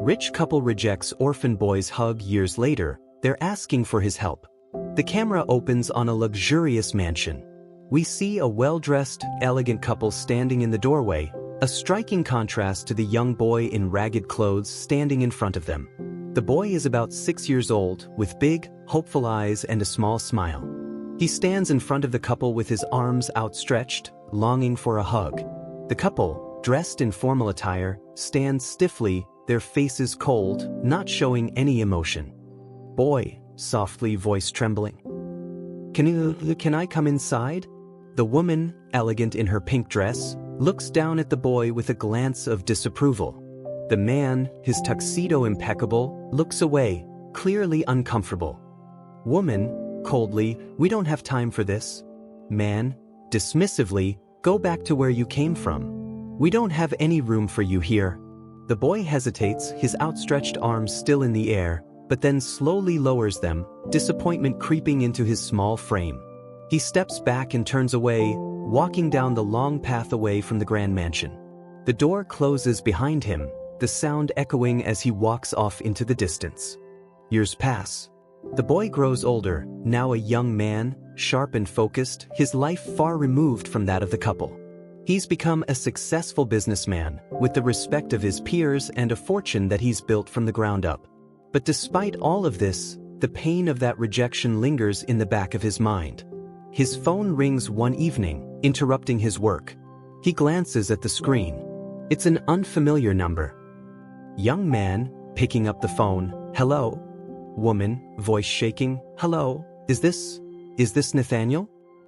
Rich couple rejects orphan boy's hug years later, they're asking for his help. The camera opens on a luxurious mansion. We see a well-dressed, elegant couple standing in the doorway, a striking contrast to the young boy in ragged clothes standing in front of them. The boy is about 6 years old, with big, hopeful eyes and a small smile. He stands in front of the couple with his arms outstretched, longing for a hug. The couple, dressed in formal attire, stands stiffly, their faces cold, not showing any emotion. "Boy," softly, voice trembling. Can I come inside?" The woman, elegant in her pink dress, looks down at the boy with a glance of disapproval. The man, his tuxedo impeccable, looks away, clearly uncomfortable. Woman, coldly, "We don't have time for this." Man, dismissively, "Go back to where you came from. We don't have any room for you here." The boy hesitates, his outstretched arms still in the air, but then slowly lowers them, disappointment creeping into his small frame. He steps back and turns away, walking down the long path away from the grand mansion. The door closes behind him, the sound echoing as he walks off into the distance. Years pass. The boy grows older, now a young man, sharp and focused, his life far removed from that of the couple. He's become a successful businessman, with the respect of his peers and a fortune that he's built from the ground up. But despite all of this, the pain of that rejection lingers in the back of his mind. His phone rings one evening, interrupting his work. He glances at the screen. It's an unfamiliar number. Young man, picking up the phone, "Hello?" Woman, voice shaking, "Hello, is this Nathaniel?"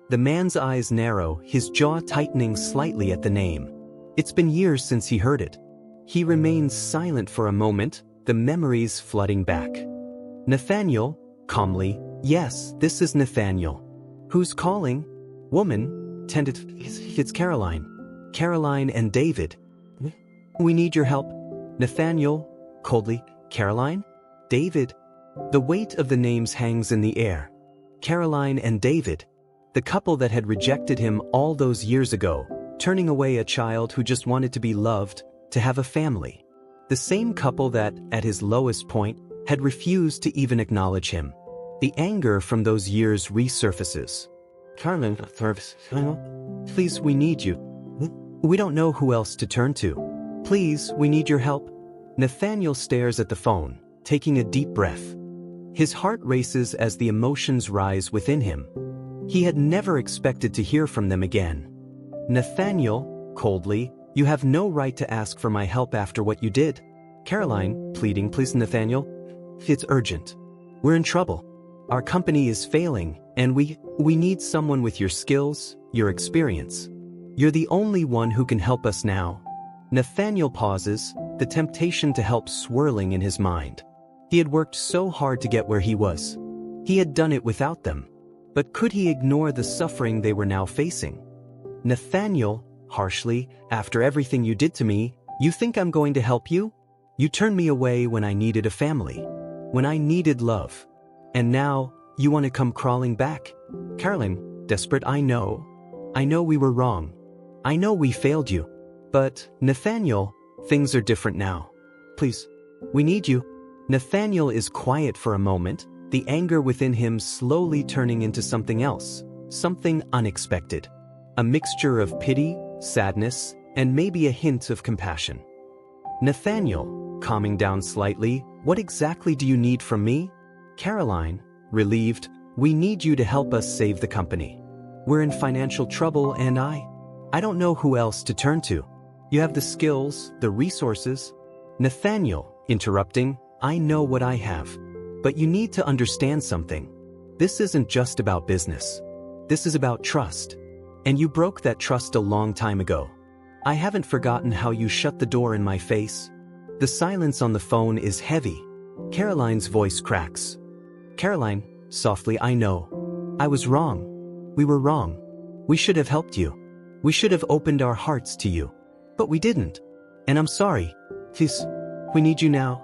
The man's eyes narrow, his jaw tightening slightly at the name. It's been years since he heard it. He remains silent for a moment, the memories flooding back. "Nathaniel," calmly, "Yes, this is Nathaniel." "Who's calling?" Woman, tentative, "It's Caroline. Caroline and David." "We need your help." Nathaniel, coldly, "Caroline? David?" The weight of the names hangs in the air. Caroline and David. The couple that had rejected him all those years ago, turning away a child who just wanted to be loved, to have a family. The same couple that, at his lowest point, had refused to even acknowledge him. The anger from those years resurfaces. "Caroline, please, we need you. We don't know who else to turn to. Please, we need your help." Nathaniel stares at the phone, taking a deep breath. His heart races as the emotions rise within him. He had never expected to hear from them again. "Nathaniel," coldly, "you have no right to ask for my help after what you did." Caroline, pleading, "Please, Nathaniel, it's urgent. We're in trouble. Our company is failing, and we need someone with your skills, your experience. You're the only one who can help us now." Nathaniel pauses, the temptation to help swirling in his mind. He had worked so hard to get where he was. He had done it without them. But could he ignore the suffering they were now facing? "Nathaniel," harshly, "after everything you did to me, you think I'm going to help you? You turned me away when I needed a family, when I needed love. And now, you want to come crawling back?" Caroline, desperate, I know we were wrong. I know we failed you. But, Nathaniel, things are different now. Please, we need you." Nathaniel is quiet for a moment, the anger within him slowly turning into something else, something unexpected. A mixture of pity, sadness, and maybe a hint of compassion. "Nathaniel," calming down slightly, "what exactly do you need from me?" Caroline, relieved, "We need you to help us save the company. We're in financial trouble and I don't know who else to turn to. You have the skills, the resources." Nathaniel, interrupting, "I know what I have. But you need to understand something. This isn't just about business. This is about trust. And you broke that trust a long time ago. I haven't forgotten how you shut the door in my face." The silence on the phone is heavy. Caroline's voice cracks. "Caroline," softly, "I know. I was wrong. We were wrong. We should have helped you. We should have opened our hearts to you. But we didn't. And I'm sorry. Please, we need you now."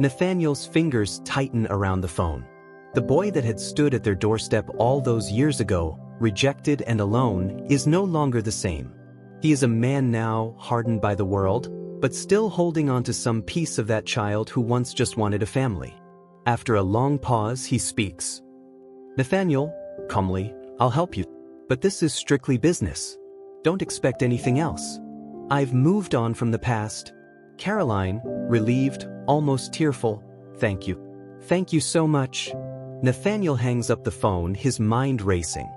Nathaniel's fingers tighten around the phone. The boy that had stood at their doorstep all those years ago, rejected and alone, is no longer the same. He is a man now, hardened by the world, but still holding on to some piece of that child who once just wanted a family. After a long pause, he speaks. Nathaniel, calmly, I'll help you. But this is strictly business. Don't expect anything else. I've moved on from the past. Caroline, relieved, almost tearful, thank you. Thank you so much. Nathaniel hangs up the phone, his mind racing.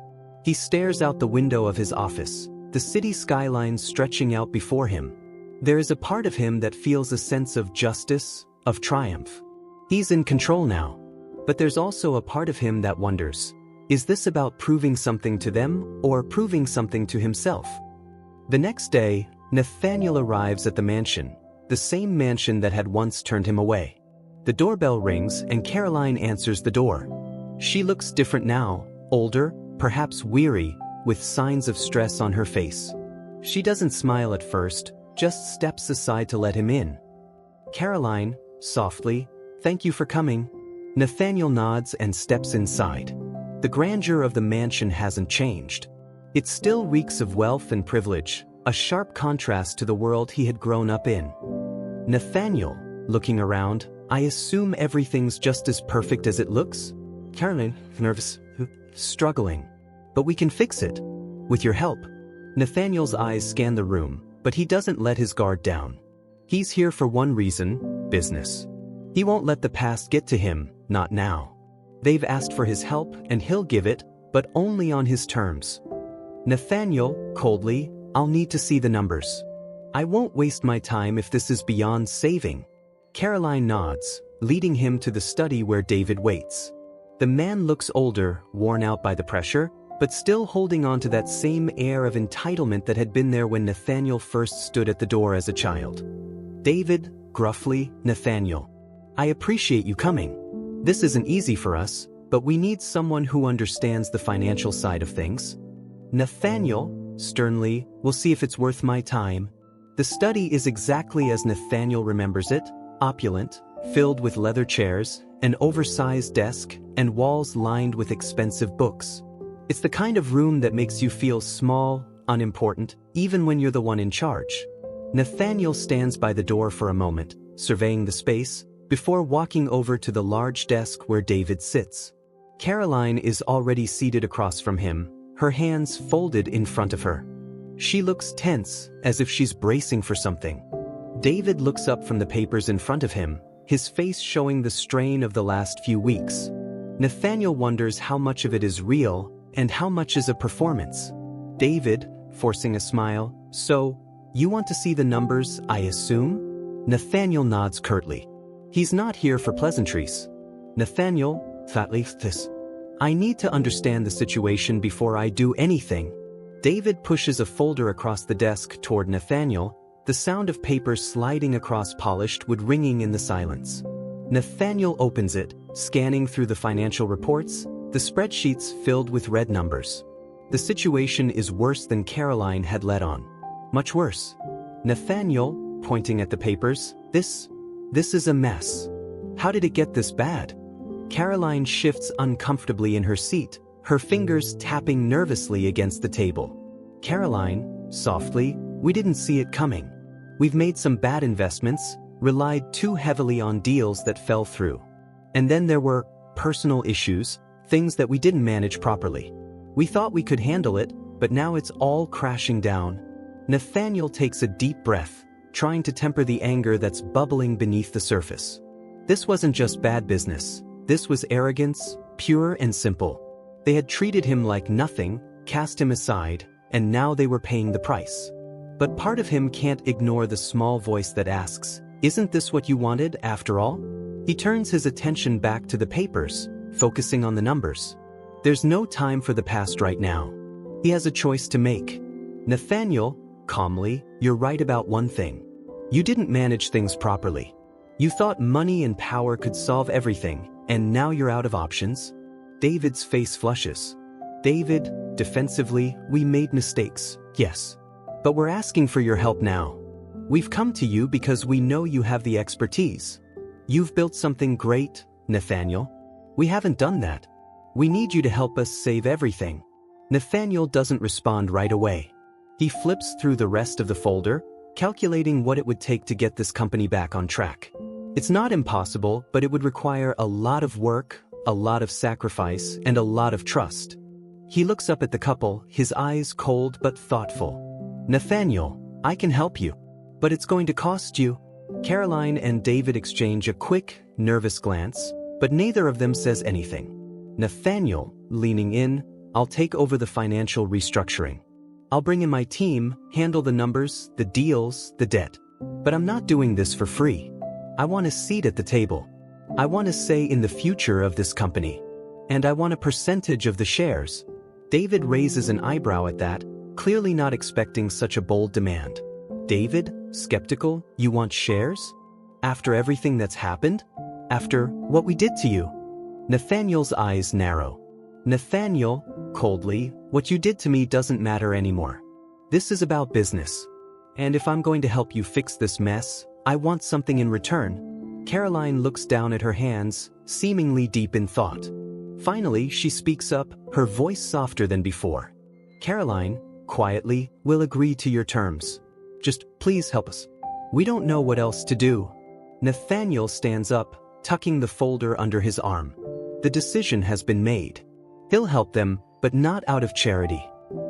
He stares out the window of his office, the city skyline stretching out before him. There is a part of him that feels a sense of justice, of triumph. He's in control now. But there's also a part of him that wonders, is this about proving something to them or proving something to himself? The next day, Nathaniel arrives at the mansion, the same mansion that had once turned him away. The doorbell rings and Caroline answers the door. She looks different now, older, perhaps weary, with signs of stress on her face. She doesn't smile at first, just steps aside to let him in. Caroline, softly, thank you for coming. Nathaniel nods and steps inside. The grandeur of the mansion hasn't changed. It still reeks of wealth and privilege, a sharp contrast to the world he had grown up in. Nathaniel, looking around, I assume everything's just as perfect as it looks? Caroline, nervous, struggling. But we can fix it. With your help. Nathaniel's eyes scan the room, but he doesn't let his guard down. He's here for one reason, business. He won't let the past get to him, not now. They've asked for his help and he'll give it, but only on his terms. Nathaniel, coldly, I'll need to see the numbers. I won't waste my time if this is beyond saving. Caroline nods, leading him to the study where David waits. The man looks older, worn out by the pressure, but still holding on to that same air of entitlement that had been there when Nathaniel first stood at the door as a child. David, gruffly, Nathaniel. I appreciate you coming. This isn't easy for us, but we need someone who understands the financial side of things. Nathaniel, sternly, we'll see if it's worth my time. The study is exactly as Nathaniel remembers it, opulent, filled with leather chairs, an oversized desk, and walls lined with expensive books. It's the kind of room that makes you feel small, unimportant, even when you're the one in charge. Nathaniel stands by the door for a moment, surveying the space, before walking over to the large desk where David sits. Caroline is already seated across from him, her hands folded in front of her. She looks tense, as if she's bracing for something. David looks up from the papers in front of him, his face showing the strain of the last few weeks. Nathaniel wonders how much of it is real and how much is a performance. David, forcing a smile, so, you want to see the numbers, I assume? Nathaniel nods curtly. He's not here for pleasantries. Nathaniel, fatly, this. I need to understand the situation before I do anything. David pushes a folder across the desk toward Nathaniel, the sound of paper sliding across polished wood ringing in the silence. Nathaniel opens it, scanning through the financial reports, the spreadsheets filled with red numbers. The situation is worse than Caroline had let on. Much worse. Nathaniel, pointing at the papers, this is a mess. How did it get this bad? Caroline shifts uncomfortably in her seat, her fingers tapping nervously against the table. Caroline, softly, we didn't see it coming. We've made some bad investments, relied too heavily on deals that fell through. And then there were personal issues, things that we didn't manage properly. We thought we could handle it, but now it's all crashing down. Nathaniel takes a deep breath, trying to temper the anger that's bubbling beneath the surface. This wasn't just bad business. This was arrogance, pure and simple. They had treated him like nothing, cast him aside, and now they were paying the price. But part of him can't ignore the small voice that asks, isn't this what you wanted after all? He turns his attention back to the papers, focusing on the numbers. There's no time for the past right now. He has a choice to make. Nathaniel, calmly, you're right about one thing. You didn't manage things properly. You thought money and power could solve everything, and now you're out of options. David's face flushes. David, defensively, we made mistakes, yes. But we're asking for your help now. We've come to you because we know you have the expertise. You've built something great, Nathaniel. We haven't done that. We need you to help us save everything. Nathaniel doesn't respond right away. He flips through the rest of the folder, calculating what it would take to get this company back on track. It's not impossible, but it would require a lot of work, a lot of sacrifice, and a lot of trust. He looks up at the couple, his eyes cold but thoughtful. "Nathaniel, I can help you. But it's going to cost you." Caroline and David exchange a quick, nervous glance, but neither of them says anything. Nathaniel, leaning in, "I'll take over the financial restructuring. I'll bring in my team, handle the numbers, the deals, the debt. But I'm not doing this for free. I want a seat at the table. I want a say in the future of this company. And I want a percentage of the shares." David raises an eyebrow at that, clearly not expecting such a bold demand. David, skeptical, "You want shares? After everything that's happened? After what we did to you?" Nathaniel's eyes narrow. "Nathaniel," coldly, "what you did to me doesn't matter anymore. This is about business. And if I'm going to help you fix this mess, I want something in return." Caroline looks down at her hands, seemingly deep in thought. Finally, she speaks up, her voice softer than before. "Caroline, quietly, we'll agree to your terms. Just please help us. We don't know what else to do." Nathaniel stands up, tucking the folder under his arm. The decision has been made. He'll help them, but not out of charity.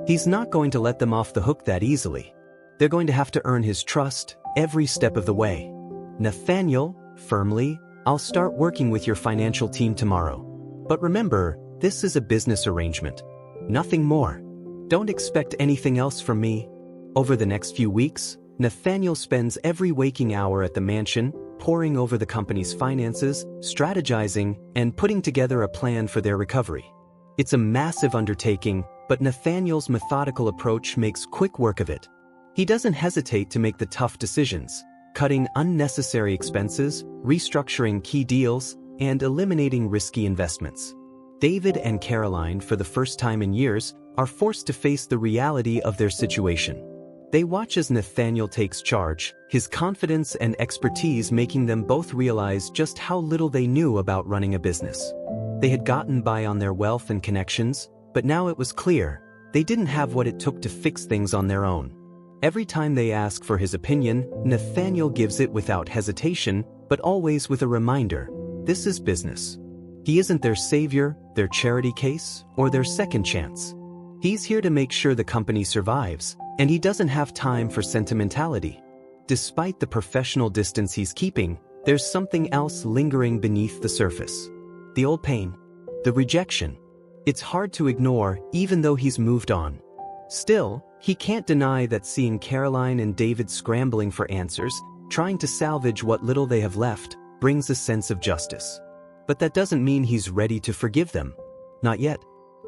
He's not going to let them off the hook that easily. They're going to have to earn his trust every step of the way. "Nathaniel," firmly, "I'll start working with your financial team tomorrow. But remember, this is a business arrangement. Nothing more. Don't expect anything else from me." Over the next few weeks, Nathaniel spends every waking hour at the mansion, poring over the company's finances, strategizing, and putting together a plan for their recovery. It's a massive undertaking, but Nathaniel's methodical approach makes quick work of it. He doesn't hesitate to make the tough decisions, cutting unnecessary expenses, restructuring key deals, and eliminating risky investments. David and Caroline, for the first time in years, are forced to face the reality of their situation. They watch as Nathaniel takes charge, his confidence and expertise making them both realize just how little they knew about running a business. They had gotten by on their wealth and connections, but now it was clear they didn't have what it took to fix things on their own. Every time they ask for his opinion, Nathaniel gives it without hesitation, but always with a reminder: this is business. He isn't their savior, their charity case, or their second chance. He's here to make sure the company survives, and he doesn't have time for sentimentality. Despite the professional distance he's keeping, there's something else lingering beneath the surface. The old pain. The rejection. It's hard to ignore, even though he's moved on. Still, he can't deny that seeing Caroline and David scrambling for answers, trying to salvage what little they have left, brings a sense of justice. But that doesn't mean he's ready to forgive them. Not yet.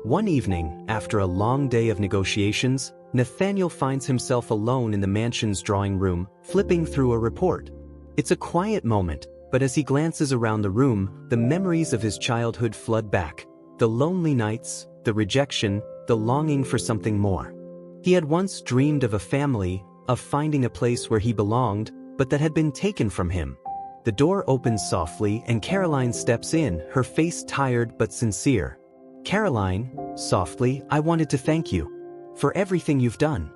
One evening, after a long day of negotiations, Nathaniel finds himself alone in the mansion's drawing room, flipping through a report. It's a quiet moment, but as he glances around the room, the memories of his childhood flood back. The lonely nights, the rejection, the longing for something more. He had once dreamed of a family, of finding a place where he belonged, but that had been taken from him. The door opens softly and Caroline steps in, her face tired but sincere. "Caroline," softly, "I wanted to thank you for everything you've done.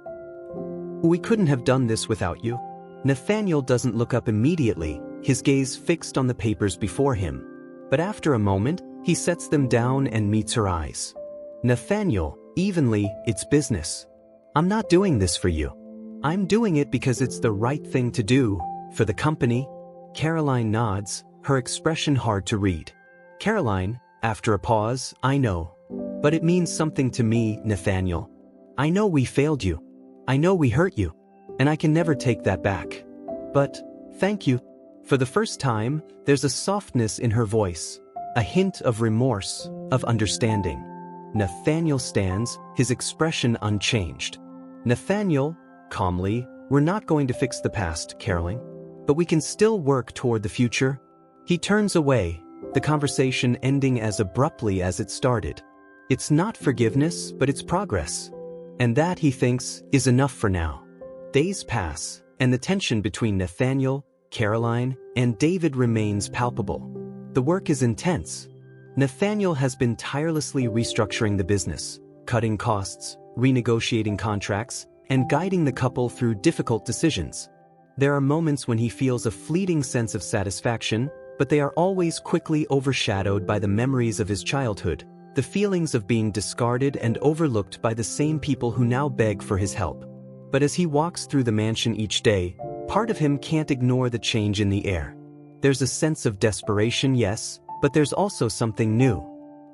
We couldn't have done this without you." Nathaniel doesn't look up immediately, his gaze fixed on the papers before him. But after a moment, he sets them down and meets her eyes. "Nathaniel, evenly, it's business. I'm not doing this for you. I'm doing it because it's the right thing to do, for the company." Caroline nods, her expression hard to read. "Caroline," after a pause, "I know. But it means something to me, Nathaniel. I know we failed you. I know we hurt you. And I can never take that back. But, thank you." For the first time, there's a softness in her voice, a hint of remorse, of understanding. Nathaniel stands, his expression unchanged. "Nathaniel," calmly, "we're not going to fix the past, Caroline. But we can still work toward the future." He turns away, the conversation ending as abruptly as it started. It's not forgiveness, but it's progress. And that, he thinks, is enough for now. Days pass, and the tension between Nathaniel, Caroline, and David remains palpable. The work is intense. Nathaniel has been tirelessly restructuring the business, cutting costs, renegotiating contracts, and guiding the couple through difficult decisions. There are moments when he feels a fleeting sense of satisfaction, but they are always quickly overshadowed by the memories of his childhood, the feelings of being discarded and overlooked by the same people who now beg for his help. But as he walks through the mansion each day, part of him can't ignore the change in the air. There's a sense of desperation, yes, but there's also something new.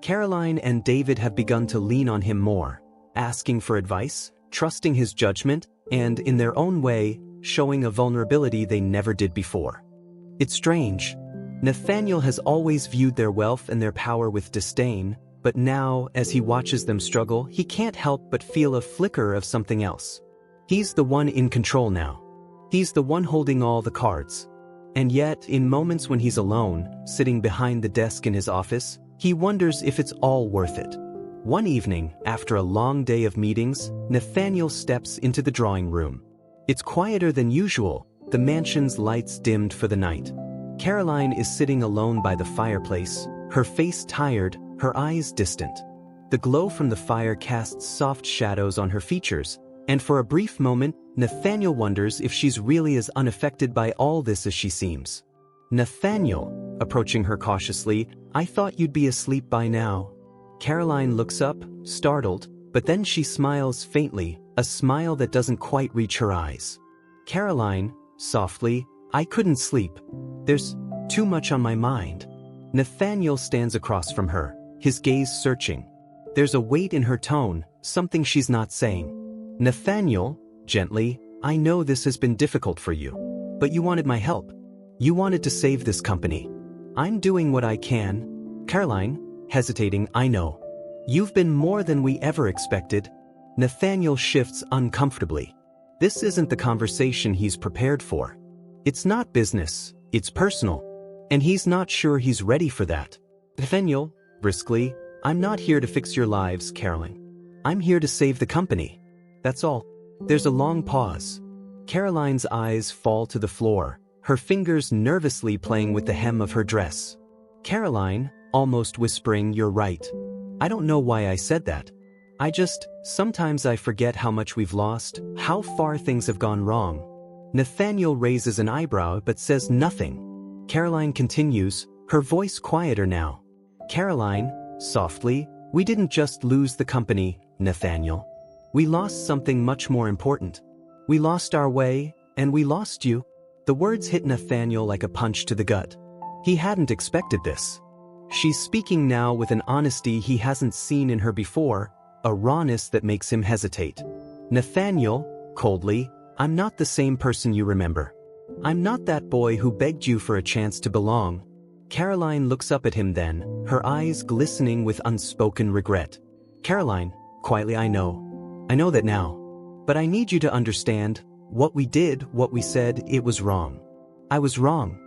Caroline and David have begun to lean on him more, asking for advice, trusting his judgment, and, in their own way, showing a vulnerability they never did before. It's strange. Nathaniel has always viewed their wealth and their power with disdain, but now, as he watches them struggle, he can't help but feel a flicker of something else. He's the one in control now. He's the one holding all the cards. And yet, in moments when he's alone, sitting behind the desk in his office, he wonders if it's all worth it. One evening, after a long day of meetings, Nathaniel steps into the drawing room. It's quieter than usual, the mansion's lights dimmed for the night. Caroline is sitting alone by the fireplace, her face tired, her eyes distant. The glow from the fire casts soft shadows on her features, and for a brief moment, Nathaniel wonders if she's really as unaffected by all this as she seems. "Nathaniel," approaching her cautiously, "I thought you'd be asleep by now." Caroline looks up, startled, but then she smiles faintly, a smile that doesn't quite reach her eyes. "Caroline," softly, "I couldn't sleep. There's too much on my mind." Nathaniel stands across from her, his gaze searching. There's a weight in her tone, something she's not saying. "Nathaniel," gently, "I know this has been difficult for you. But you wanted my help. You wanted to save this company. I'm doing what I can." Caroline, hesitating, "I know. You've been more than we ever expected." Nathaniel shifts uncomfortably. This isn't the conversation he's prepared for. It's not business, it's personal. And he's not sure he's ready for that. "Nathaniel," briskly, "I'm not here to fix your lives, Caroline. I'm here to save the company. That's all." There's a long pause. Caroline's eyes fall to the floor, her fingers nervously playing with the hem of her dress. Caroline, almost whispering, "You're right. I don't know why I said that. Sometimes I forget how much we've lost, how far things have gone wrong." Nathaniel raises an eyebrow but says nothing. Caroline continues, her voice quieter now. "Caroline," softly, "we didn't just lose the company, Nathaniel. We lost something much more important. We lost our way, and we lost you." The words hit Nathaniel like a punch to the gut. He hadn't expected this. She's speaking now with an honesty he hasn't seen in her before, a rawness that makes him hesitate. "Nathaniel," coldly, "I'm not the same person you remember. I'm not that boy who begged you for a chance to belong." Caroline looks up at him then, her eyes glistening with unspoken regret. "Caroline," quietly, "I know that now. But I need you to understand, what we did, what we said, it was wrong. I was wrong.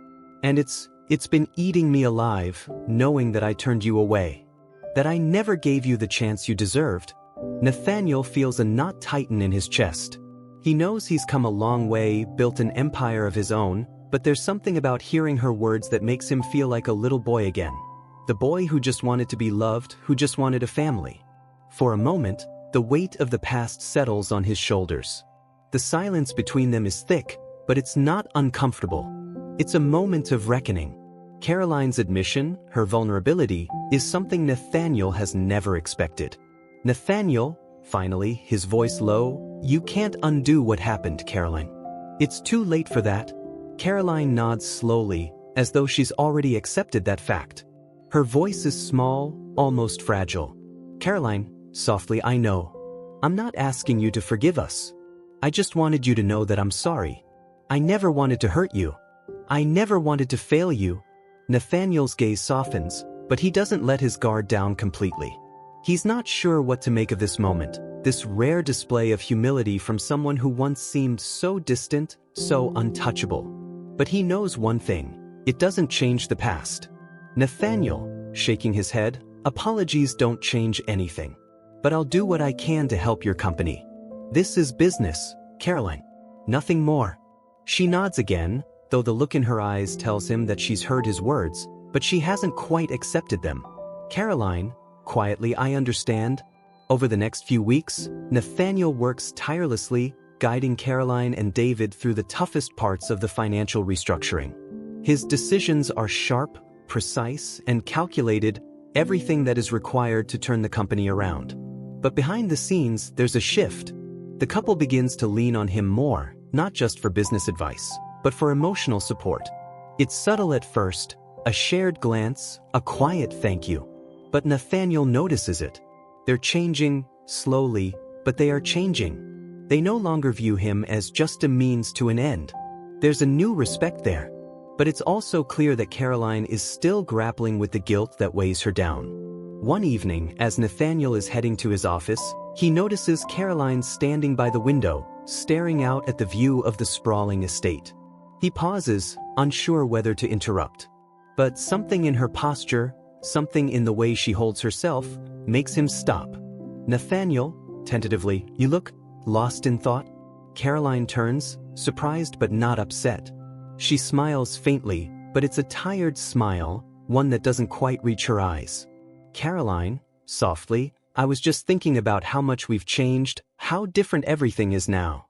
And it's been eating me alive, knowing that I turned you away. That I never gave you the chance you deserved." Nathaniel feels a knot tighten in his chest. He knows he's come a long way, built an empire of his own, but there's something about hearing her words that makes him feel like a little boy again. The boy who just wanted to be loved, who just wanted a family. For a moment, the weight of the past settles on his shoulders. The silence between them is thick, but it's not uncomfortable. It's a moment of reckoning. Caroline's admission, her vulnerability, is something Nathaniel has never expected. "Nathaniel," finally, his voice low, "you can't undo what happened, Caroline. It's too late for that." Caroline nods slowly, as though she's already accepted that fact. Her voice is small, almost fragile. "Caroline," softly, "I know. I'm not asking you to forgive us. I just wanted you to know that I'm sorry. I never wanted to hurt you. I never wanted to fail you." Nathaniel's gaze softens, but he doesn't let his guard down completely. He's not sure what to make of this moment, this rare display of humility from someone who once seemed so distant, so untouchable. But he knows one thing: it doesn't change the past. "Nathaniel," shaking his head, "apologies don't change anything. But I'll do what I can to help your company. This is business, Caroline. Nothing more." She nods again, though the look in her eyes tells him that she's heard his words, but she hasn't quite accepted them. "Caroline," quietly, "I understand." Over the next few weeks, Nathaniel works tirelessly, guiding Caroline and David through the toughest parts of the financial restructuring. His decisions are sharp, precise, and calculated, everything that is required to turn the company around. But behind the scenes, there's a shift. The couple begins to lean on him more, not just for business advice, but for emotional support. It's subtle at first, a shared glance, a quiet thank you. But Nathaniel notices it. They're changing, slowly, but they are changing. They no longer view him as just a means to an end. There's a new respect there. But it's also clear that Caroline is still grappling with the guilt that weighs her down. One evening, as Nathaniel is heading to his office, he notices Caroline standing by the window, staring out at the view of the sprawling estate. He pauses, unsure whether to interrupt. But something in her posture, something in the way she holds herself, makes him stop. "Nathaniel," tentatively, "you look lost in thought?" Caroline turns, surprised but not upset. She smiles faintly, but it's a tired smile, one that doesn't quite reach her eyes. "Caroline," softly, "I was just thinking about how much we've changed, how different everything is now.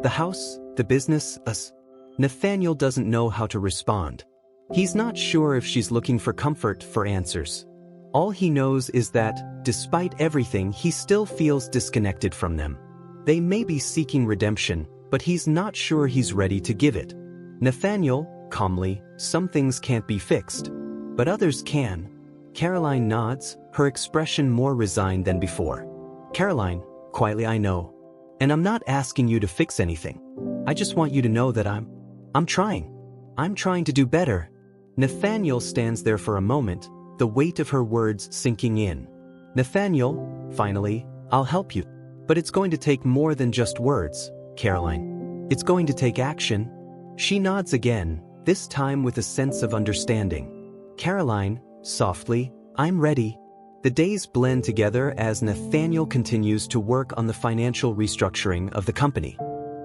The house, the business, us." Nathaniel doesn't know how to respond. He's not sure if she's looking for comfort, for answers. All he knows is that, despite everything, he still feels disconnected from them. They may be seeking redemption, but he's not sure he's ready to give it. "Nathaniel," calmly, "some things can't be fixed. But others can." Caroline nods, her expression more resigned than before. "Caroline," quietly, "I know. And I'm not asking you to fix anything. I just want you to know that I'm trying. I'm trying to do better." Nathaniel stands there for a moment, the weight of her words sinking in. "Nathaniel," finally, "I'll help you. But it's going to take more than just words, Caroline. It's going to take action." She nods again, this time with a sense of understanding. "Caroline," softly, "I'm ready." The days blend together as Nathaniel continues to work on the financial restructuring of the company.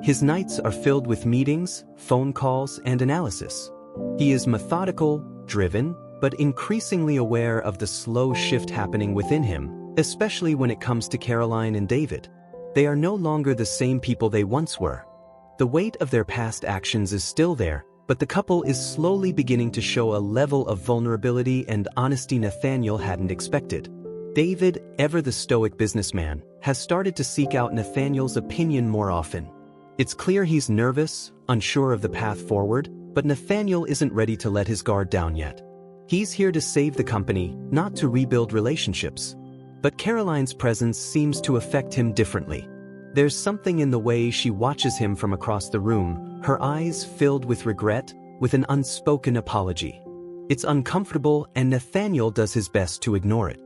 His nights are filled with meetings, phone calls, and analysis. He is methodical, driven, but increasingly aware of the slow shift happening within him, especially when it comes to Caroline and David. They are no longer the same people they once were. The weight of their past actions is still there, but the couple is slowly beginning to show a level of vulnerability and honesty Nathaniel hadn't expected. David, ever the stoic businessman, has started to seek out Nathaniel's opinion more often. It's clear he's nervous, unsure of the path forward, but Nathaniel isn't ready to let his guard down yet. He's here to save the company, not to rebuild relationships. But Caroline's presence seems to affect him differently. There's something in the way she watches him from across the room, her eyes filled with regret, with an unspoken apology. It's uncomfortable, and Nathaniel does his best to ignore it.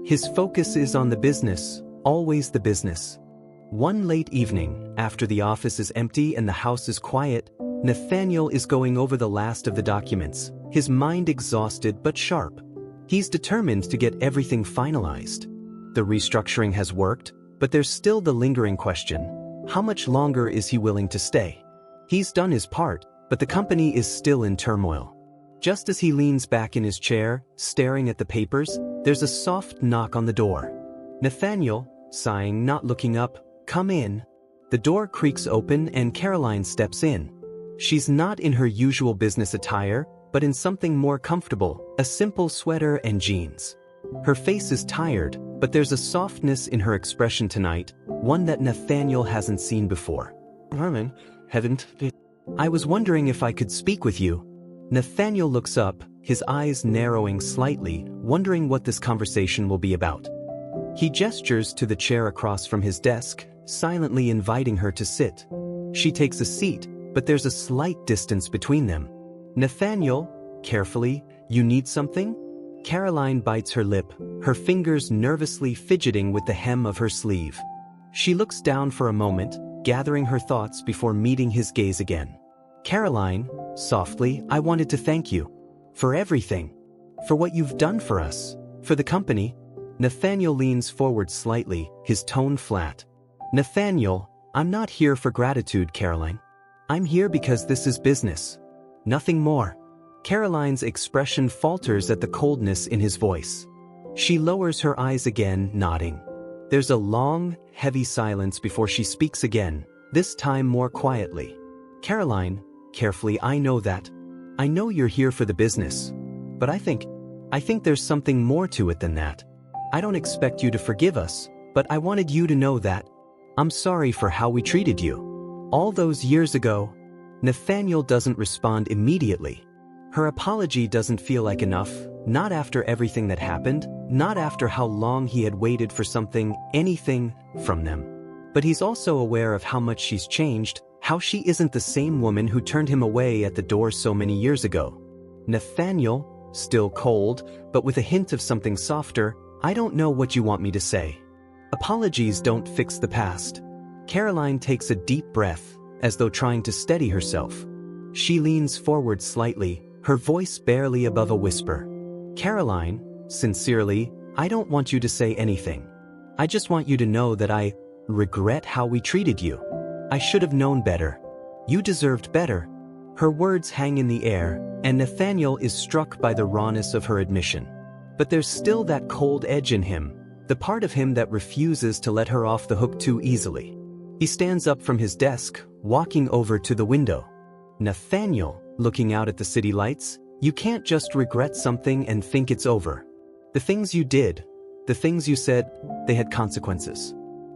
His focus is on the business, always the business. One late evening, after the office is empty and the house is quiet, Nathaniel is going over the last of the documents, his mind exhausted but sharp. He's determined to get everything finalized. The restructuring has worked, but there's still the lingering question: how much longer is he willing to stay? He's done his part, but the company is still in turmoil. Just as he leans back in his chair, staring at the papers, there's a soft knock on the door. "Nathaniel," sighing, not looking up, "come in." The door creaks open and Caroline steps in. She's not in her usual business attire, but in something more comfortable, a simple sweater and jeans. Her face is tired, but there's a softness in her expression tonight, one that Nathaniel hasn't seen before. "Herman, I was wondering if I could speak with you." Nathaniel looks up, his eyes narrowing slightly, wondering what this conversation will be about. He gestures to the chair across from his desk, silently inviting her to sit. She takes a seat, but there's a slight distance between them. "Nathaniel," carefully, "you need something?" Caroline bites her lip, her fingers nervously fidgeting with the hem of her sleeve. She looks down for a moment, gathering her thoughts before meeting his gaze again. "Caroline," softly, "I wanted to thank you. For everything. For what you've done for us. For the company." Nathaniel leans forward slightly, his tone flat. "Nathaniel, I'm not here for gratitude, Caroline. I'm here because this is business. Nothing more." Caroline's expression falters at the coldness in his voice. She lowers her eyes again, nodding. There's a long, heavy silence before she speaks again, this time more quietly. Caroline, carefully, I know that. I know you're here for the business. But I think there's something more to it than that. I don't expect you to forgive us, but I wanted you to know that. I'm sorry for how we treated you. All those years ago. Nathaniel doesn't respond immediately. Her apology doesn't feel like enough, not after everything that happened, not after how long he had waited for anything from them. But he's also aware of how much she's changed, how she isn't the same woman who turned him away at the door so many years ago. Nathaniel, still cold, but with a hint of something softer, I don't know what you want me to say. Apologies don't fix the past. Caroline takes a deep breath, as though trying to steady herself. She leans forward slightly, her voice barely above a whisper. Caroline, sincerely, I don't want you to say anything. I just want you to know that I regret how we treated you. I should have known better. You deserved better. Her words hang in the air, and Nathaniel is struck by the rawness of her admission. But there's still that cold edge in him, the part of him that refuses to let her off the hook too easily. He stands up from his desk, walking over to the window. Nathaniel, looking out at the city lights, you can't just regret something and think it's over. The things you did, the things you said, they had consequences.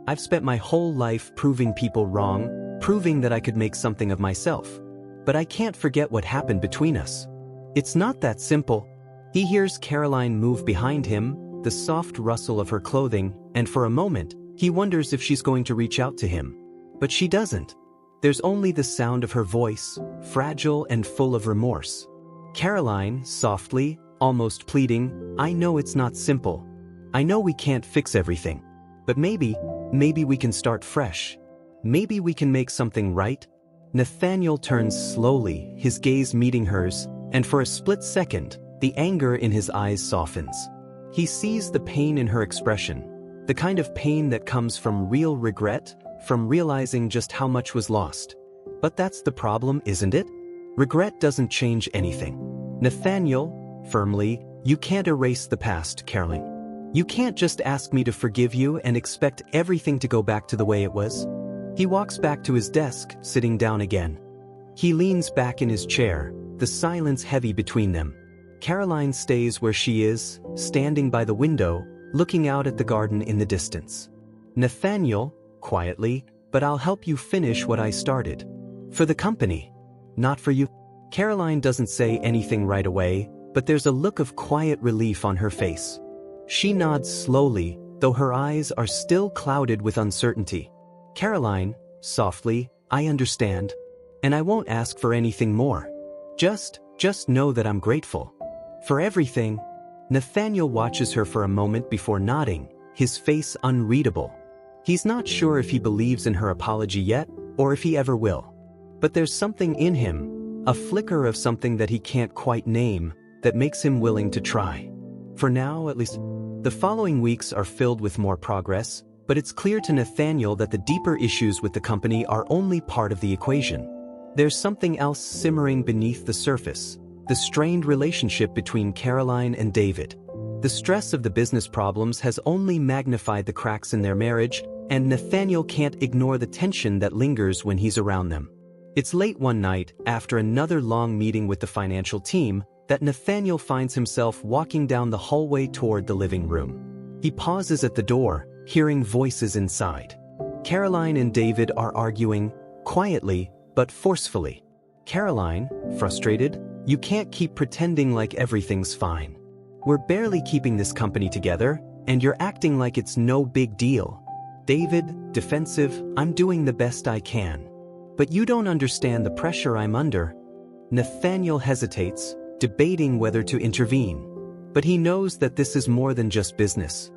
I've spent my whole life proving people wrong, proving that I could make something of myself. But I can't forget what happened between us. It's not that simple. He hears Caroline move behind him, the soft rustle of her clothing, and for a moment, he wonders if she's going to reach out to him. But she doesn't. There's only the sound of her voice, fragile and full of remorse. Caroline, softly, almost pleading, I know it's not simple. I know we can't fix everything. But maybe we can start fresh. Maybe we can make something right. Nathaniel turns slowly, his gaze meeting hers, and for a split second, the anger in his eyes softens. He sees the pain in her expression. The kind of pain that comes from real regret, from realizing just how much was lost. But that's the problem, isn't it? Regret doesn't change anything. Nathaniel, firmly, you can't erase the past, Caroline. You can't just ask me to forgive you and expect everything to go back to the way it was. He walks back to his desk, sitting down again. He leans back in his chair, the silence heavy between them. Caroline stays where she is, standing by the window, looking out at the garden in the distance. Nathaniel, quietly, but I'll help you finish what I started. For the company, not for you. Caroline doesn't say anything right away, but there's a look of quiet relief on her face. She nods slowly, though her eyes are still clouded with uncertainty. Caroline, softly, I understand. And I won't ask for anything more. Just know that I'm grateful. For everything. Nathaniel watches her for a moment before nodding, his face unreadable. He's not sure if he believes in her apology yet, or if he ever will. But there's something in him, a flicker of something that he can't quite name, that makes him willing to try. For now, at least. The following weeks are filled with more progress, but it's clear to Nathaniel that the deeper issues with the company are only part of the equation. There's something else simmering beneath the surface. The strained relationship between Caroline and David. The stress of the business problems has only magnified the cracks in their marriage, and Nathaniel can't ignore the tension that lingers when he's around them. It's late one night, after another long meeting with the financial team, that Nathaniel finds himself walking down the hallway toward the living room. He pauses at the door, hearing voices inside. Caroline and David are arguing, quietly, but forcefully. Caroline, frustrated, you can't keep pretending like everything's fine. We're barely keeping this company together, and you're acting like it's no big deal. David, defensive, I'm doing the best I can. But you don't understand the pressure I'm under. Nathaniel hesitates, debating whether to intervene. But he knows that this is more than just business.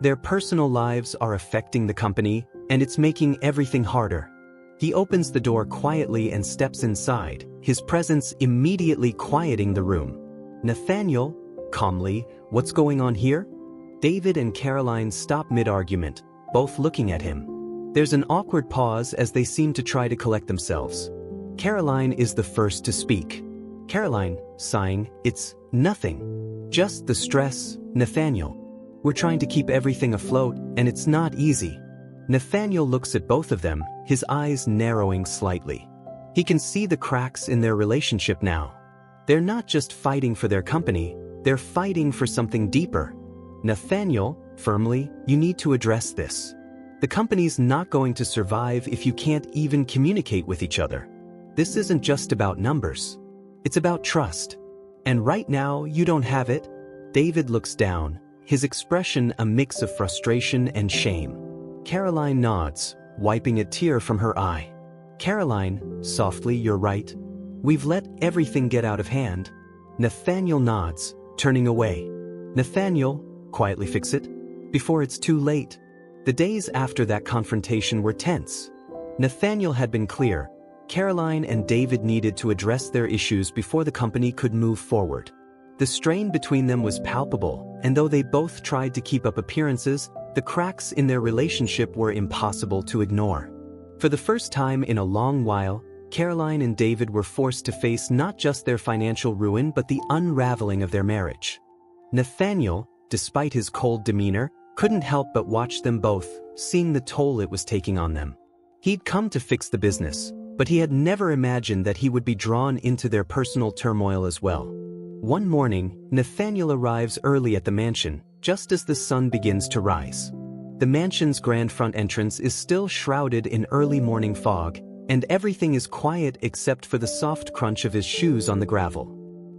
Their personal lives are affecting the company, and it's making everything harder. He opens the door quietly and steps inside, his presence immediately quieting the room. Nathaniel, calmly, what's going on here? David and Caroline stop mid-argument, both looking at him. There's an awkward pause as they seem to try to collect themselves. Caroline is the first to speak. Caroline, sighing, it's nothing. Just the stress, Nathaniel. We're trying to keep everything afloat, and it's not easy. Nathaniel looks at both of them, his eyes narrowing slightly. He can see the cracks in their relationship now. They're not just fighting for their company, they're fighting for something deeper. Nathaniel, firmly, you need to address this. The company's not going to survive if you can't even communicate with each other. This isn't just about numbers. It's about trust. And right now, you don't have it. David looks down, his expression a mix of frustration and shame. Caroline nods, wiping a tear from her eye. Caroline, softly, you're right. We've let everything get out of hand. Nathaniel nods, turning away. Nathaniel, quietly fix it, before it's too late. The days after that confrontation were tense. Nathaniel had been clear. Caroline and David needed to address their issues before the company could move forward. The strain between them was palpable, and though they both tried to keep up appearances, the cracks in their relationship were impossible to ignore. For the first time in a long while, Caroline and David were forced to face not just their financial ruin but the unraveling of their marriage. Nathaniel, despite his cold demeanor, couldn't help but watch them both, seeing the toll it was taking on them. He'd come to fix the business, but he had never imagined that he would be drawn into their personal turmoil as well. One morning, Nathaniel arrives early at the mansion, just as the sun begins to rise. The mansion's grand front entrance is still shrouded in early morning fog, and everything is quiet except for the soft crunch of his shoes on the gravel.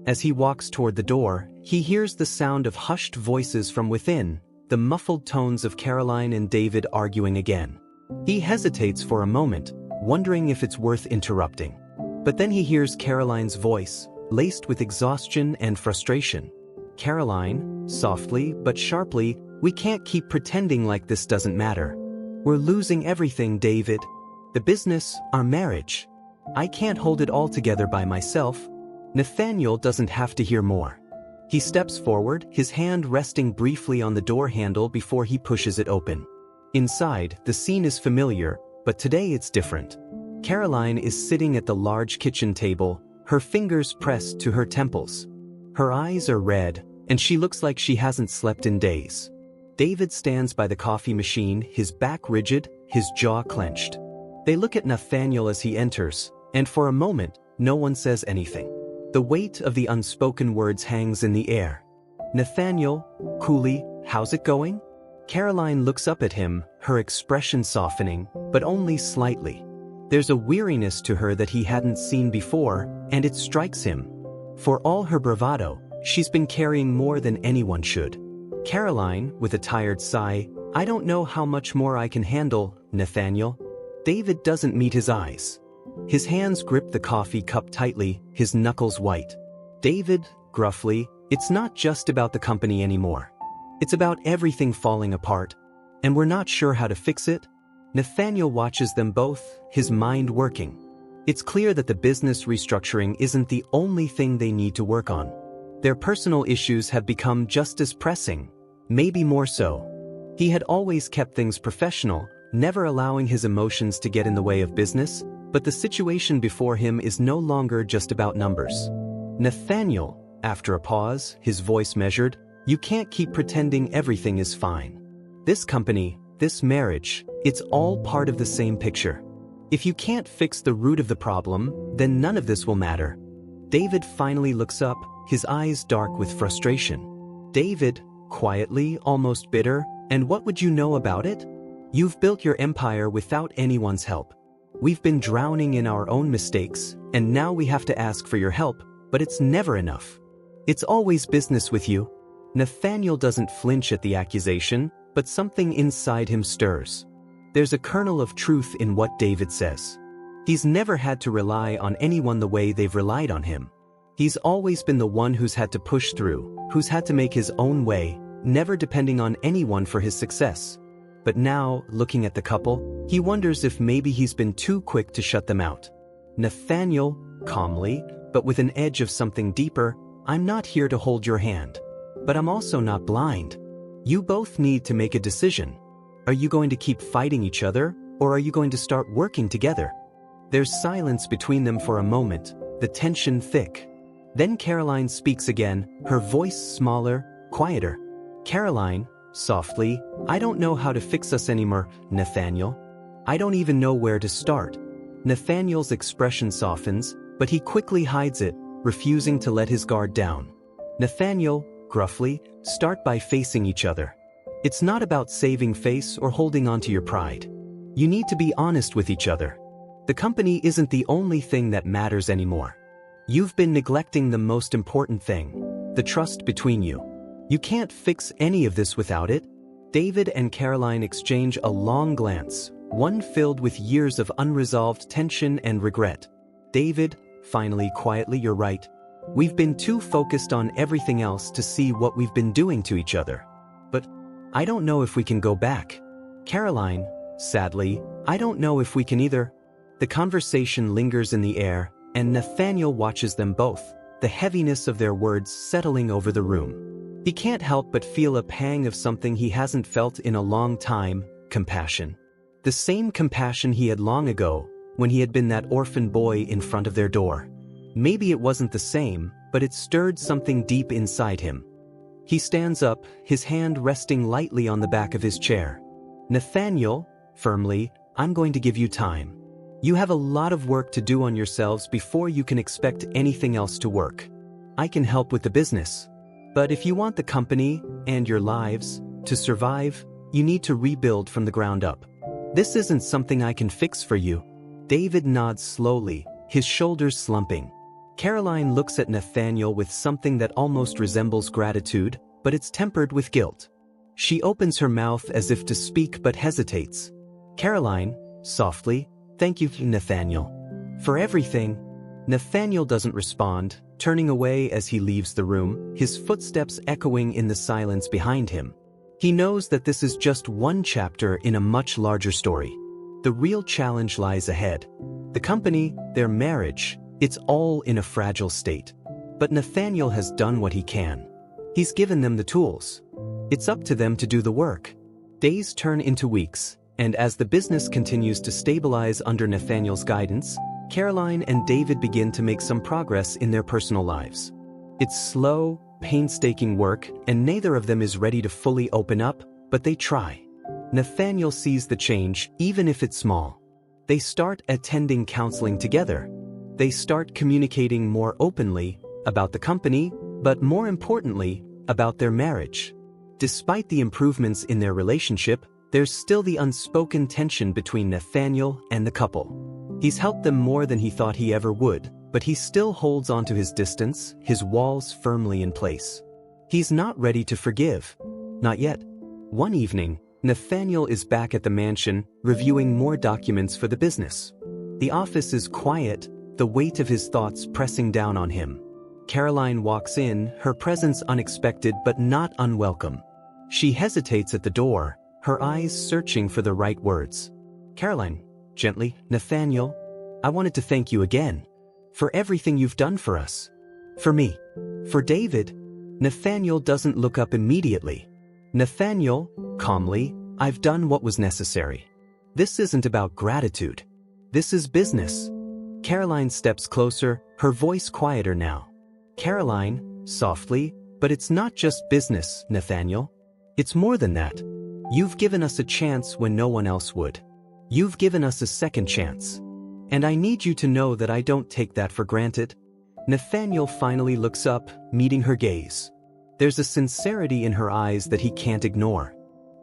As he walks toward the door, he hears the sound of hushed voices from within, the muffled tones of Caroline and David arguing again. He hesitates for a moment, wondering if it's worth interrupting. But then he hears Caroline's voice, laced with exhaustion and frustration. Caroline, softly but sharply, we can't keep pretending like this doesn't matter. We're losing everything, David. The business, our marriage. I can't hold it all together by myself. Nathaniel doesn't have to hear more. He steps forward, his hand resting briefly on the door handle before he pushes it open. Inside, the scene is familiar, but today it's different. Caroline is sitting at the large kitchen table, her fingers pressed to her temples. Her eyes are red, and she looks like she hasn't slept in days. David stands by the coffee machine, his back rigid, his jaw clenched. They look at Nathaniel as he enters, and for a moment, no one says anything. The weight of the unspoken words hangs in the air. Nathaniel, coolly, how's it going? Caroline looks up at him, her expression softening, but only slightly. There's a weariness to her that he hadn't seen before, and it strikes him. For all her bravado, she's been carrying more than anyone should. Caroline, with a tired sigh, I don't know how much more I can handle, Nathaniel. David doesn't meet his eyes. His hands grip the coffee cup tightly, his knuckles white. David, gruffly, it's not just about the company anymore. It's about everything falling apart, and we're not sure how to fix it. Nathaniel watches them both, his mind working. It's clear that the business restructuring isn't the only thing they need to work on. Their personal issues have become just as pressing, maybe more so. He had always kept things professional, never allowing his emotions to get in the way of business, but the situation before him is no longer just about numbers. Nathaniel, after a pause, his voice measured, you can't keep pretending everything is fine. This company, this marriage, it's all part of the same picture. If you can't fix the root of the problem, then none of this will matter. David finally looks up, his eyes dark with frustration. David, quietly, almost bitter, and what would you know about it? You've built your empire without anyone's help. We've been drowning in our own mistakes, and now we have to ask for your help, but it's never enough. It's always business with you. Nathaniel doesn't flinch at the accusation, but something inside him stirs. There's a kernel of truth in what David says. He's never had to rely on anyone the way they've relied on him. He's always been the one who's had to push through, who's had to make his own way, never depending on anyone for his success. But now, looking at the couple, he wonders if maybe he's been too quick to shut them out. Nathaniel, calmly, but with an edge of something deeper, I'm not here to hold your hand. But I'm also not blind. You both need to make a decision. Are you going to keep fighting each other, or are you going to start working together? There's silence between them for a moment, the tension thick. Then Caroline speaks again, her voice smaller, quieter. Caroline, softly, I don't know how to fix us anymore, Nathaniel. I don't even know where to start. Nathaniel's expression softens, but he quickly hides it, refusing to let his guard down. Nathaniel, gruffly, start by facing each other. It's not about saving face or holding onto your pride. You need to be honest with each other. The company isn't the only thing that matters anymore. You've been neglecting the most important thing, the trust between you. You can't fix any of this without it. David and Caroline exchange a long glance, one filled with years of unresolved tension and regret. David, finally quietly, you're right. We've been too focused on everything else to see what we've been doing to each other. But I don't know if we can go back. Caroline, sadly, I don't know if we can either. The conversation lingers in the air, and Nathaniel watches them both, the heaviness of their words settling over the room. He can't help but feel a pang of something he hasn't felt in a long time, compassion. The same compassion he had long ago, when he had been that orphan boy in front of their door. Maybe it wasn't the same, but it stirred something deep inside him. He stands up, his hand resting lightly on the back of his chair. Nathaniel, firmly, I'm going to give you time. You have a lot of work to do on yourselves before you can expect anything else to work. I can help with the business. But if you want the company, and your lives, to survive, you need to rebuild from the ground up. This isn't something I can fix for you. David nods slowly, his shoulders slumping. Caroline looks at Nathaniel with something that almost resembles gratitude, but it's tempered with guilt. She opens her mouth as if to speak but hesitates. Caroline, softly, thank you, Nathaniel. For everything. Nathaniel doesn't respond, turning away as he leaves the room, his footsteps echoing in the silence behind him. He knows that this is just one chapter in a much larger story. The real challenge lies ahead. The company, their marriage, it's all in a fragile state. But Nathaniel has done what he can. He's given them the tools. It's up to them to do the work. Days turn into weeks, and as the business continues to stabilize under Nathaniel's guidance, Caroline and David begin to make some progress in their personal lives. It's slow, painstaking work, and neither of them is ready to fully open up, but they try. Nathaniel sees the change, even if it's small. They start attending counseling together. They start communicating more openly about the company, but more importantly, about their marriage. Despite the improvements in their relationship, there's still the unspoken tension between Nathaniel and the couple. He's helped them more than he thought he ever would, but he still holds onto his distance, his walls firmly in place. He's not ready to forgive. Not yet. One evening, Nathaniel is back at the mansion, reviewing more documents for the business. The office is quiet, the weight of his thoughts pressing down on him. Caroline walks in, her presence unexpected but not unwelcome. She hesitates at the door, her eyes searching for the right words. Caroline, gently, Nathaniel, I wanted to thank you again. For everything you've done for us. For me. For David. Nathaniel doesn't look up immediately. Nathaniel, calmly, I've done what was necessary. This isn't about gratitude. This is business. Caroline steps closer, her voice quieter now. Caroline, softly, but it's not just business, Nathaniel. It's more than that. You've given us a chance when no one else would. You've given us a second chance. And I need you to know that I don't take that for granted. Nathaniel finally looks up, meeting her gaze. There's a sincerity in her eyes that he can't ignore.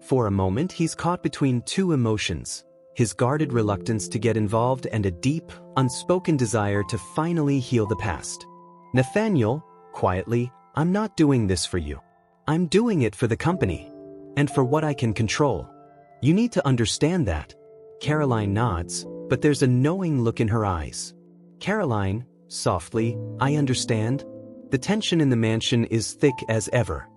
For a moment, he's caught between two emotions, his guarded reluctance to get involved and a deep, unspoken desire to finally heal the past. Nathaniel, quietly, I'm not doing this for you. I'm doing it for the company. And for what I can control. You need to understand that. Caroline nods, but there's a knowing look in her eyes. Caroline, softly, I understand. The tension in the mansion is thick as ever.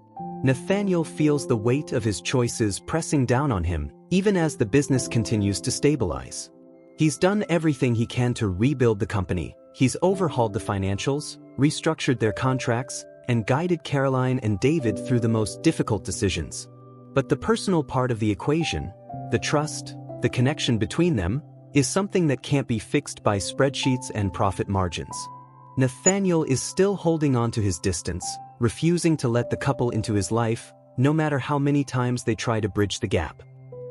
Nathaniel feels the weight of his choices pressing down on him, even as the business continues to stabilize. He's done everything he can to rebuild the company. He's overhauled the financials, restructured their contracts, and guided Caroline and David through the most difficult decisions. But the personal part of the equation, the trust, the connection between them, is something that can't be fixed by spreadsheets and profit margins. Nathaniel is still holding on to his distance, refusing to let the couple into his life, no matter how many times they try to bridge the gap.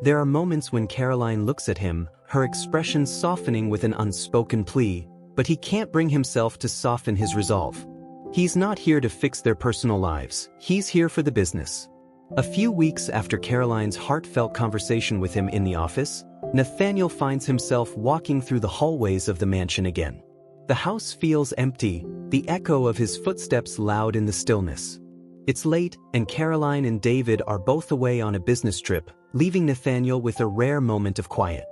There are moments when Caroline looks at him, her expression softening with an unspoken plea, but he can't bring himself to soften his resolve. He's not here to fix their personal lives, he's here for the business. A few weeks after Caroline's heartfelt conversation with him in the office, Nathaniel finds himself walking through the hallways of the mansion again. The house feels empty, the echo of his footsteps loud in the stillness. It's late, and Caroline and David are both away on a business trip, leaving Nathaniel with a rare moment of quiet.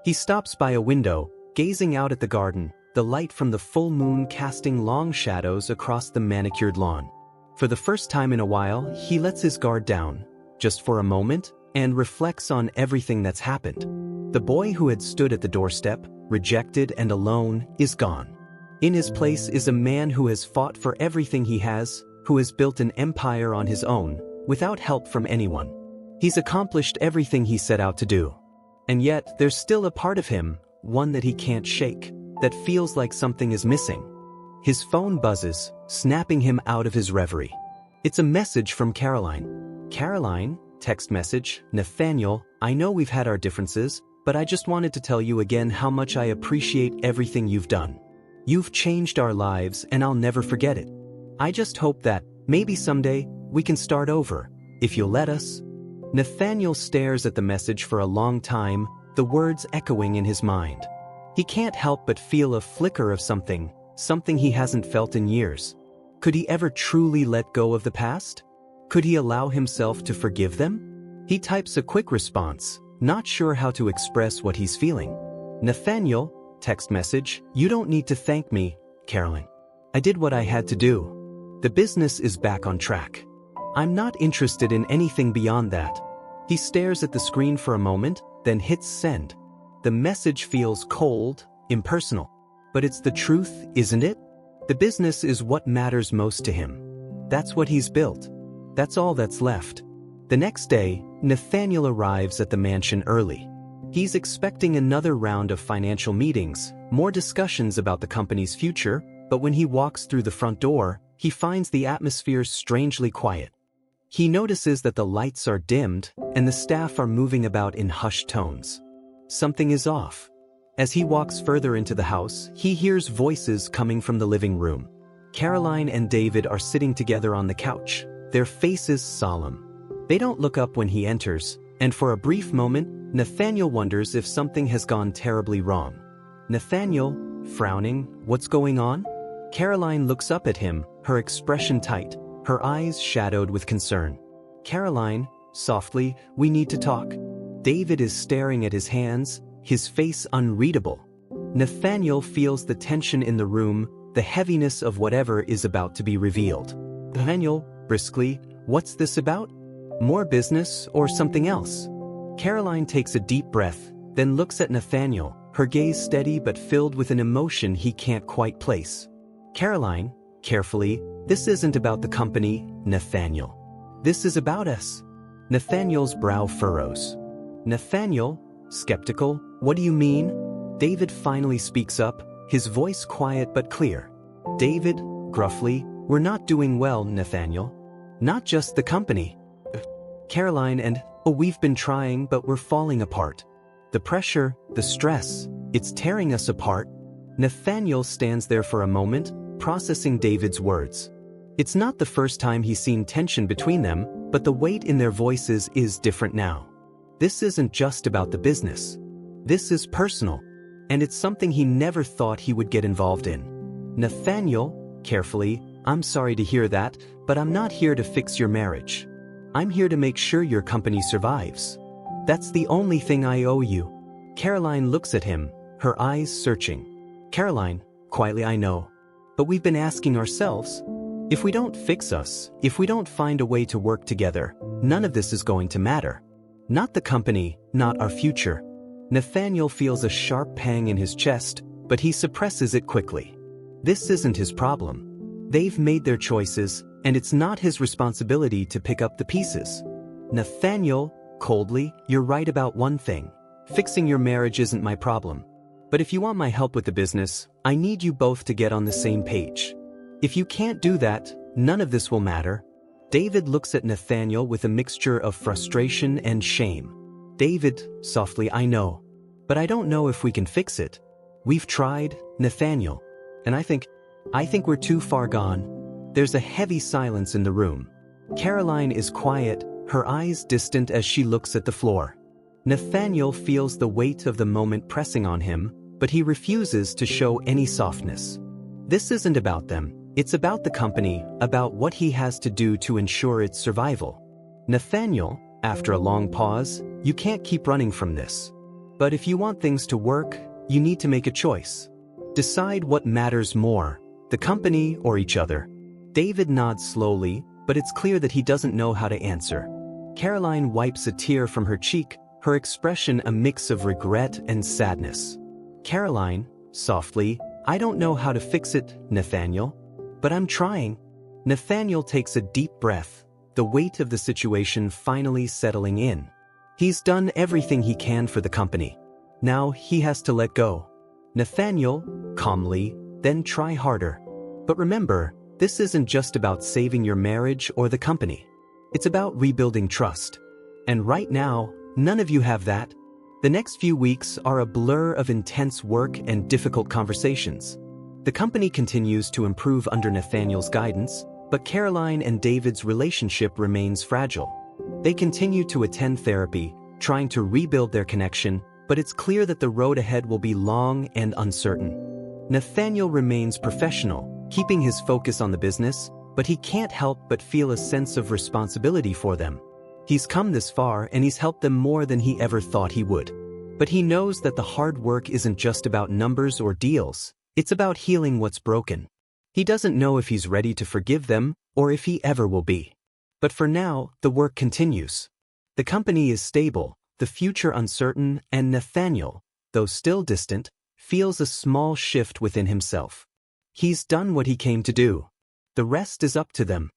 He stops by a window, gazing out at the garden, the light from the full moon casting long shadows across the manicured lawn. For the first time in a while, he lets his guard down, just for a moment, and reflects on everything that's happened. The boy who had stood at the doorstep, rejected and alone, is gone. In his place is a man who has fought for everything he has, who has built an empire on his own, without help from anyone. He's accomplished everything he set out to do. And yet, there's still a part of him, one that he can't shake, that feels like something is missing. His phone buzzes, snapping him out of his reverie. It's a message from Caroline. Caroline, text message, Nathaniel, I know we've had our differences, but I just wanted to tell you again how much I appreciate everything you've done. You've changed our lives and I'll never forget it. I just hope that, maybe someday, we can start over, if you'll let us. Nathaniel stares at the message for a long time, the words echoing in his mind. He can't help but feel a flicker of something he hasn't felt in years. Could he ever truly let go of the past? Could he allow himself to forgive them? He types a quick response, not sure how to express what he's feeling. Nathaniel, text message, you don't need to thank me, Caroline. I did what I had to do. The business is back on track. I'm not interested in anything beyond that. He stares at the screen for a moment, then hits send. The message feels cold, impersonal. But it's the truth, isn't it? The business is what matters most to him. That's what he's built. That's all that's left. The next day, Nathaniel arrives at the mansion early. He's expecting another round of financial meetings, more discussions about the company's future, but when he walks through the front door, he finds the atmosphere strangely quiet. He notices that the lights are dimmed and the staff are moving about in hushed tones. Something is off. As he walks further into the house, he hears voices coming from the living room. Caroline and David are sitting together on the couch, their faces solemn. They don't look up when he enters, and for a brief moment, Nathaniel wonders if something has gone terribly wrong. Nathaniel, frowning, what's going on? Caroline looks up at him, her expression tight, her eyes shadowed with concern. Caroline, softly, we need to talk. David is staring at his hands, his face unreadable. Nathaniel feels the tension in the room, the heaviness of whatever is about to be revealed. Nathaniel, briskly, what's this about? More business or something else? Caroline takes a deep breath, then looks at Nathaniel, her gaze steady but filled with an emotion he can't quite place. Caroline, carefully, this isn't about the company, Nathaniel. This is about us. Nathaniel's brow furrows. Nathaniel, skeptical, what do you mean? David finally speaks up, his voice quiet but clear. David, gruffly, we're not doing well, Nathaniel. Not just the company. Caroline and, oh, we've been trying but we're falling apart. The pressure, the stress, it's tearing us apart. Nathaniel stands there for a moment, processing David's words. It's not the first time he's seen tension between them, but the weight in their voices is different now. This isn't just about the business. This is personal, and it's something he never thought he would get involved in. Nathaniel, carefully, I'm sorry to hear that, but I'm not here to fix your marriage. I'm here to make sure your company survives. That's the only thing I owe you. Caroline looks at him, her eyes searching. Caroline, quietly, I know. But we've been asking ourselves, if we don't fix us, if we don't find a way to work together, none of this is going to matter. Not the company, not our future. Nathaniel feels a sharp pang in his chest, but he suppresses it quickly. This isn't his problem. They've made their choices, and it's not his responsibility to pick up the pieces. Nathaniel, coldly, you're right about one thing. Fixing your marriage isn't my problem. But if you want my help with the business, I need you both to get on the same page. If you can't do that, none of this will matter. David looks at Nathaniel with a mixture of frustration and shame. David, softly, I know. But I don't know if we can fix it. We've tried, Nathaniel. And I think we're too far gone. There's a heavy silence in the room. Caroline is quiet, her eyes distant as she looks at the floor. Nathaniel feels the weight of the moment pressing on him, but he refuses to show any softness. This isn't about them. It's about the company, about what he has to do to ensure its survival. Nathaniel, after a long pause, you can't keep running from this. But if you want things to work, you need to make a choice. Decide what matters more, the company or each other. David nods slowly, but it's clear that he doesn't know how to answer. Caroline wipes a tear from her cheek, her expression a mix of regret and sadness. Caroline, softly, I don't know how to fix it, Nathaniel. But I'm trying. Nathaniel takes a deep breath, the weight of the situation finally settling in. He's done everything he can for the company. Now he has to let go. Nathaniel, calmly, then try harder. But remember, this isn't just about saving your marriage or the company. It's about rebuilding trust. And right now, none of you have that. The next few weeks are a blur of intense work and difficult conversations. The company continues to improve under Nathaniel's guidance, but Caroline and David's relationship remains fragile. They continue to attend therapy, trying to rebuild their connection, but it's clear that the road ahead will be long and uncertain. Nathaniel remains professional, keeping his focus on the business, but he can't help but feel a sense of responsibility for them. He's come this far and he's helped them more than he ever thought he would. But he knows that the hard work isn't just about numbers or deals, it's about healing what's broken. He doesn't know if he's ready to forgive them or if he ever will be. But for now, the work continues. The company is stable, the future uncertain, and Nathaniel, though still distant, feels a small shift within himself. He's done what he came to do. The rest is up to them.